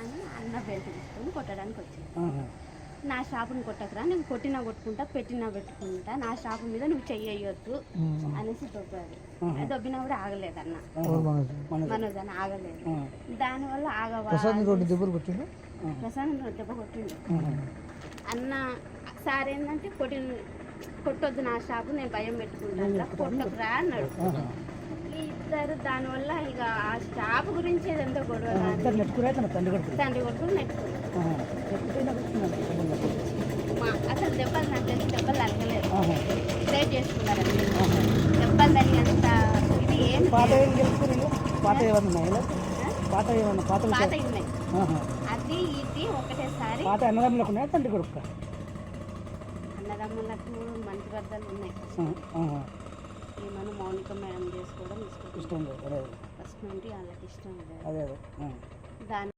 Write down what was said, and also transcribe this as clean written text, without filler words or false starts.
అని అన్న బెల్ట్ తీసుకొని కొట్టడానికి వచ్చింది. నా షాపుని కొట్టకరా, నేను కొట్టినా కొట్టుకుంటా, పెట్టినా పెట్టుకుంటా, నా షాపు మీద నువ్వు చెయ్యొద్దు అనేసి దొబ్బాడు. దొబ్బినా కూడా ఆగలేదు అన్న, మనోజ్ అన్న ఆగలేదు. దానివల్ల ప్రశాంత్ దెబ్బ కొట్టిండు అన్న. సార్ ఏంటంటే కొట్టొద్దు నా షాపు, నేను భయం పెట్టుకుంటా, కొట్టకురా అన్నాడు. ఇద్దరు దానివల్ల ఇక ఆ షాపు గురించి ఏదంతా గొడవ, తండ్రి కొడుకులు నెట్టుకున్నారు. అసలు దెబ్బలు నాకు తెలిసి దెబ్బలు తగ్గలేదు, ప్రేర్ చేసుకున్నారు. దెబ్బలు తల్లి అంత ఇది ఏం పాత ఉన్నాయి. అది ఇది ఒకటేసారి అన్నదమ్ములకు మంచి బద్దలు ఉన్నాయి. ఏమన్నా మౌనిక మేడం చేసుకోవడం ఇష్టం, ఫస్ట్ నుండి వాళ్ళకి ఇష్టం లేదు. దాని